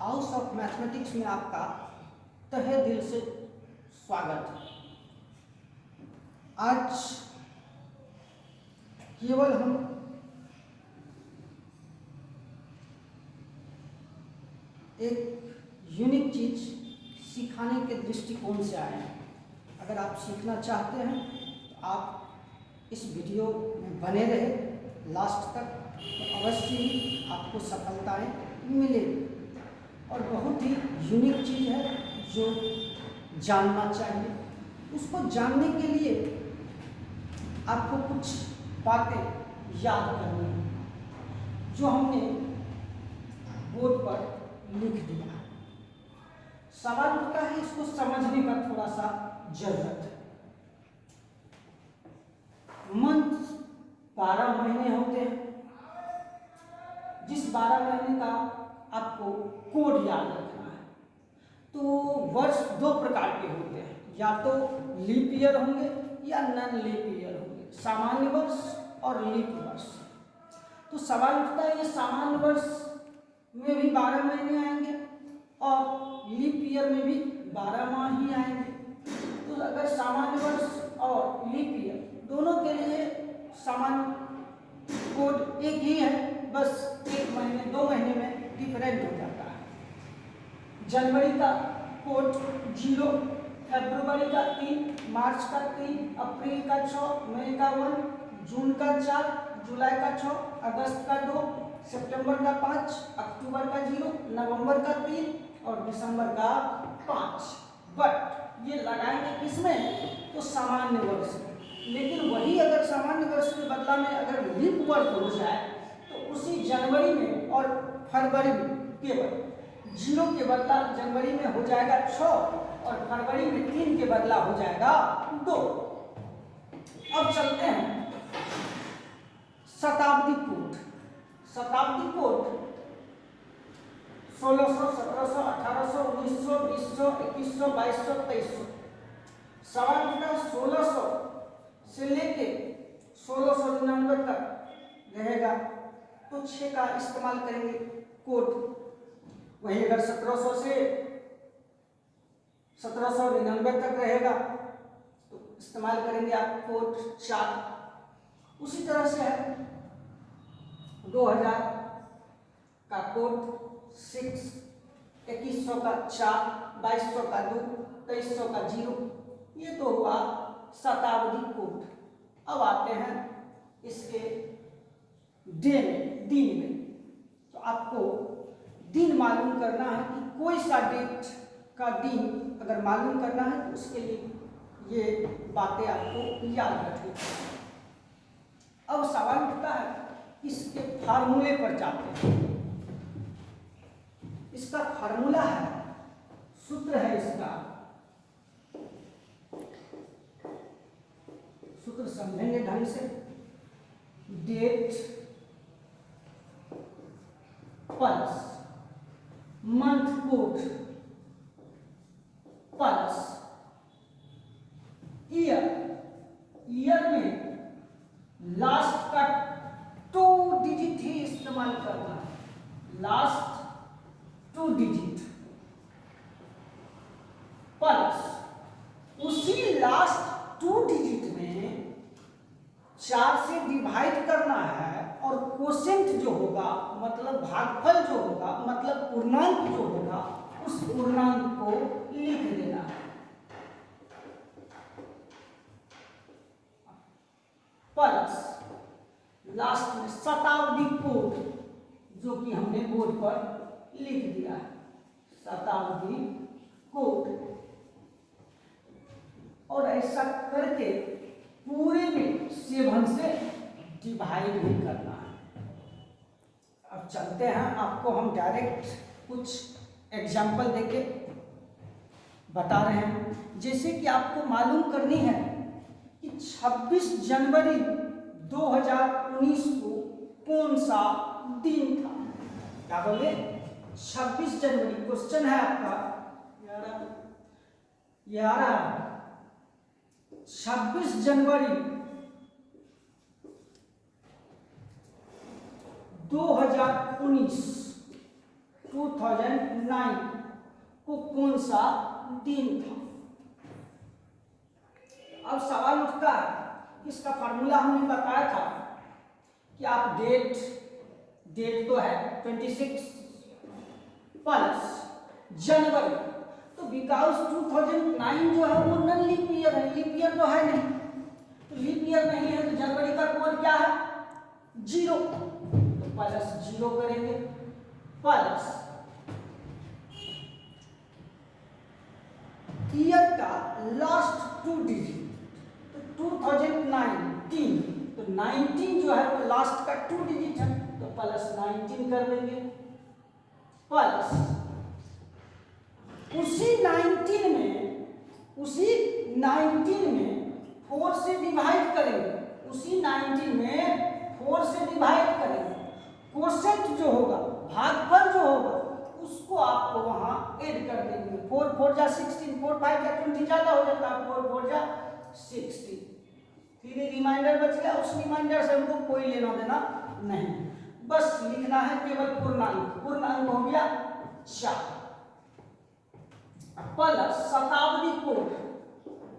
House of mathematics में आपका तहे दिल से स्वागत है। आज केवल हम एक यूनिक चीज सिखाने के दृष्टिकोण से आए हैं। अगर आप सीखना चाहते हैं तो आप इस वीडियो में बने रहे लास्ट तक, तो अवश्य ही आपको सफलताएं मिलेगी। और बहुत ही यूनिक चीज़ है जो जानना चाहिए। उसको जानने के लिए आपको कुछ बातें याद करनी है जो हमने बोर्ड पर लिख दिया है। सवाल उठता है, इसको समझने का थोड़ा सा जरूरत है। मंथ 12 महीने होते हैं। जिस 12 महीने का आपको कोड याद रखना है। तो वर्ष दो प्रकार के होते हैं, या तो लीप ईयर होंगे या नॉन लीप ईयर होंगे, सामान्य वर्ष और लीप वर्ष। तो सवाल उठता है, ये सामान्य वर्ष में भी 12 महीने आएंगे और लीप ईयर में भी 12 माह ही आएंगे। तो अगर सामान्य वर्ष और लीप ईयर दोनों के लिए सामान्य कोड एक ही है, बस एक महीने 2 महीने में डिफरेंट हो जाता है। जनवरी का कोड 0, फरवरी का 3, मार्च का 3, अप्रैल का 6, मई का 1, जून का 4, जुलाई का 6, अगस्त का 2, सितंबर का 5, अक्टूबर का 0, नवंबर का 3 और दिसंबर का 5। बट ये लगाएंगे किसमें? तो सामान्य वर्ष में। लेकिन वही अगर सामान्य वर्ष के बदला में अगर लीप वर्ष हो जाए तो उसी जनवरी में और फरवरी में केवल 0 के बदला जनवरी में हो जाएगा 6 और फरवरी में 3 के बदला हो जाएगा 2। अब चलते हैं शताब्दी कोड। शताब्दी कोड 1600, 1700, 1800, 1900, 2000, 2100, 2200, 2300। सवाल उठा 1600 से लेके 1699 तक रहेगा तो 6 का इस्तेमाल करेंगे कोड। वही अगर 1700 से 1799 तक रहेगा तो इस्तेमाल करेंगे आप कोड 4। उसी तरह से है 2000 का कोड 6, 2100 का 4, 2200 का 2, 2300 का 0। ये तो हुआ शताब्दी कोड। अब आते हैं इसके दिन में। तो आपको दिन मालूम करना है कि कोई सा डेट का दिन अगर मालूम करना है तो उसके लिए ये बातें आपको याद रखनी चाहिए। अब सवाल उठता है, इसके फार्मूले पर जाते हैं। इसका फार्मूला है, सूत्र है इसका। सूत्र समझेंगे ढंग से। Date plus month code plus year. Year में लास्ट का 2 डिजिट ही इस्तेमाल करना है, लास्ट 2 डिजिट प्लस उसी लास्ट 2 डिजिट में 4 से डिवाइड करना है और कोसेंट जो होगा मतलब भागफल जो होगा मतलब पूर्णांक जो होगा उस पूर्णांक को लिख देना है। प्लस लास्ट में शताब्दी कोड जो कि हमने बोर्ड पर लिख दिया है, शताब्दी कोड। और ऐसा करके पूरे में 7 से डिवाइड भी करना है। अब चलते हैं, आपको हम डायरेक्ट कुछ एग्जाम्पल देके बता रहे हैं। जैसे कि आपको मालूम करनी है कि 26 जनवरी 2019 को कौन सा दिन था। क्या बोले? 26 जनवरी। क्वेश्चन है आपका 26 जनवरी 2019 कौन सा दिन था। अब सवाल उठता है, इसका फार्मूला हमने बताया था कि आप डेट तो है 26 प्लस जनवरी, तो बिकॉज 2009 जो है वो नन लीप ईयर है, लीप ईयर तो है नहीं, तो लीप ईयर नहीं है तो जनवरी का कोड क्या है 0, तो प्लस 0 करेंगे, प्लस ईयर का लास्ट 2 डिजिट, तो 2019, तो 19 जो है वो लास्ट का 2 डिजिट है, तो प्लस 19 कर देंगे, प्लस उसी 19 में 4 से डिवाइड करेंगे, उसी 19 में 4 से डिवाइड करेंगे, कोशेंट जो होगा, भागफल जो होगा उसको आपको वहां ऐड कर देंगे, 4 4 जा 16, 4 5 जा 20 ज्यादा हो जाता है, 4 4 जा 60, फिर रिमाइंडर बच गया, उस रिमाइंडर से हमको कोई लेना देना नहीं, बस लिखना है केवल पूर्णांक हो गया 4, प्लस शताब्दी कोड।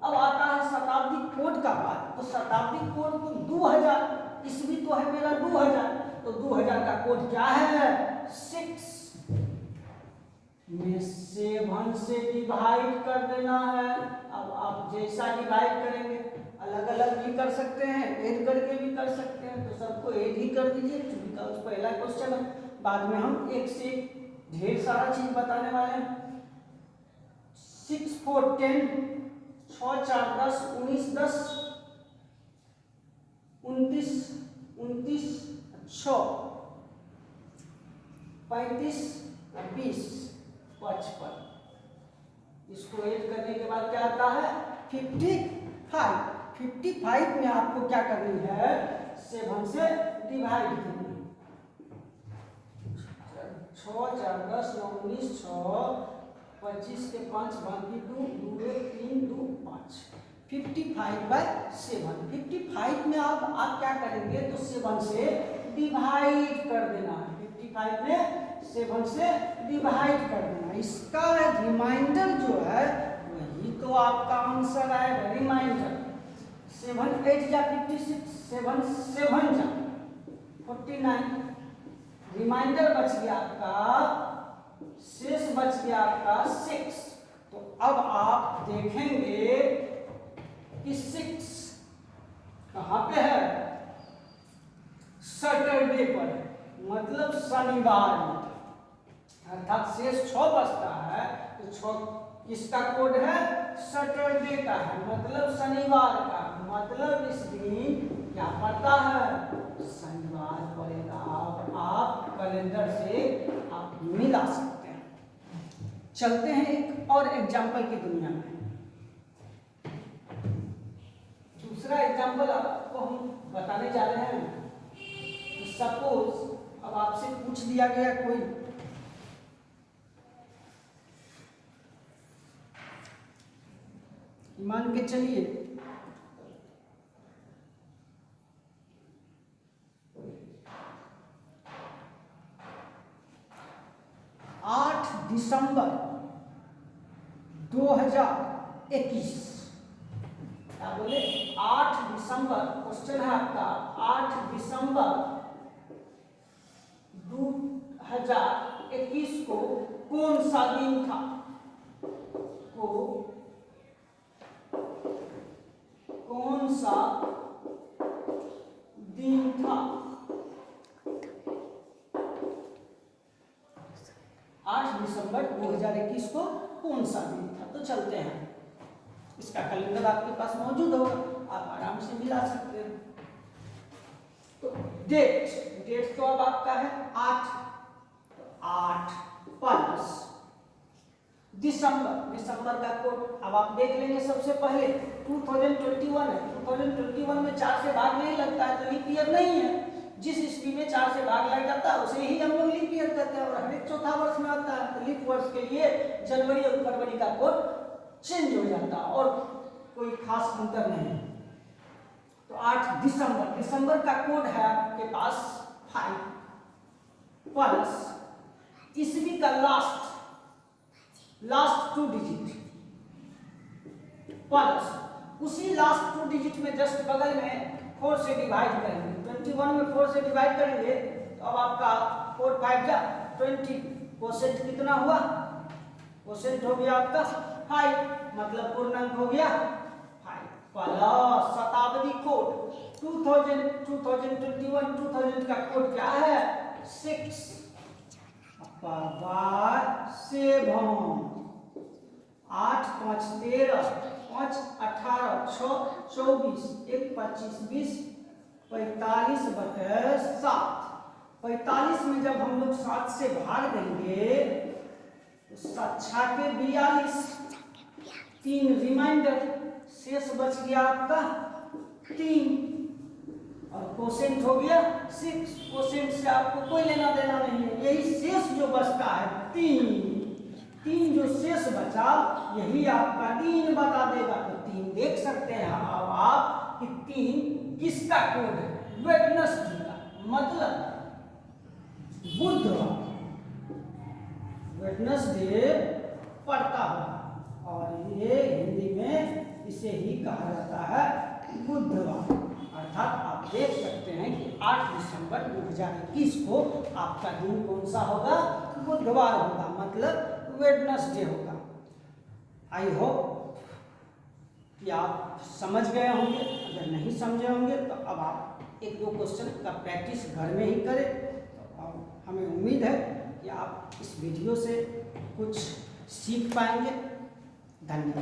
अब आता है शताब्दी कोड का बात, तो शताब्दी कोड तो 2000 ईस्वी तो है मेरा 2000, तो 2000 का कोड क्या है 6 में 7 से डिवाइड कर देना है। अब आप जैसा डिवाइड करेंगे अलग अलग भी कर सकते हैं, ऐड करके भी कर सकते हैं, तो सबको ऐड ही कर दीजिए क्योंकि पहला क्वेश्चन है, बाद में हम एक से ढेर सारा चीज बताने वाले हैं। 6 4 10, 6 4 10, 19 10, 29 29 6 35 20 55, इसको ऐड करने के बाद क्या आता है 55 में आपको क्या करनी है 7 से डिवाइड करनी है, 6 4 10 9 19 6 25 के 5 बाकी 2 2 1 3 2 5, 55/7, 55 में आप क्या करेंगे तो 7 से डिवाइड कर देना है, 55 में 7 से डिवाइड कर देना, इसका रिमाइंडर जो है वही तो आपका आंसर आएगा, रिमाइंडर 7 8 जा 56, 7 7 जा 49, रिमाइंडर बच गया आपका, शेष बच गया आपका 6, तो अब आप देखेंगे कि 6 कहां पे है सैटरडे पर, मतलब शनिवार में, अर्थात शेष 6 बचता है, तो 6 किसका कोड है सैटरडे का है, मतलब शनिवार का, मतलब इस दिन क्या पड़ता है शनिवार पड़ेगा। आप कैलेंडर से आप मिला सकते हैं। चलते हैं एक और एग्जाम्पल की दुनिया में। दूसरा एग्जाम्पल आपको हम बताने जा रहे हैं। तो सपोज अब आपसे पूछ दिया गया कोई मान के चलिए 8 दिसंबर 2021, क्या बोले 8 दिसंबर, क्वेश्चन है आपका 8 दिसंबर 2021 को कौन सा दिन था, कौन सा दिन था, 8 दिसंबर 2021 को कौन सा दिन था। तो चलते हैं, इसका कैलेंडर आपके पास मौजूद होगा, आप आराम से मिला सकते हैं। तो डेट तो अब आपका है 8 प्लस दिसंबर का कोड अब आप देख लेंगे। सबसे पहले 2021 है, 2021 में 4 से भाग नहीं लगता है तो लीप ईयर नहीं है। जिस ईस्वी में 4 से भाग लग जाता है उसे ही हम लोग लीप ईयर कहते हैं, और हर एक चौथा वर्ष में आता है। तो लीप वर्ष के लिए जनवरी और फरवरी का कोड चेंज हो जाता है और कोई खास अंतर नहीं। तो 8 दिसंबर का कोड है आपके पास 5 प्लस ईस्वी का लास्ट लास्ट 2 डिजिट प्लस उसी लास्ट 2 डिजिट में जस्ट बगल में 4 से डिवाइड करेंगे। 21 में 4 से डिवाइड करेंगे तो अब आपका 4 5 जा 20, कोसेंट कितना हुआ? कोसेंट हो गया आपका 5, मतलब पूर्णांक हो गया 5 प्लस शताब्दी कोड 2021 2000 का कोड क्या है? 6 बार 7 8 5 13 5 18 6 24 1 25 20 45 बटे 7। 45 में जब हम लोग 7 से भाग देंगे तो 7 के 42, 3 रिमाइंडर, शेष बच गया आपका 3 और कोसेंट हो गया 6। कोसेंट से आपको कोई लेना देना नहीं है, यही शेष जो बचता है 3 जो शेष बचा यही आपका 3 बता देगा। तो 3 देख सकते हैं अब आप कि 3 किसका कोड है? वेडनेसडे का, मतलब बुधवार, वेडनेसडे पड़ता है और ये हिंदी में इसे ही कहा जाता है बुधवार। अर्थात आप देख सकते हैं कि 8 दिसंबर 2021 को आपका दिन कौन सा होगा? बुधवार होगा, मतलब वेडनेसडे होगा। आई होप कि आप समझ गए होंगे। अगर नहीं समझे होंगे तो अब आप 1-2 क्वेश्चन का प्रैक्टिस घर में ही करें। तो हमें उम्मीद है कि आप इस वीडियो से कुछ सीख पाएंगे। धन्यवाद।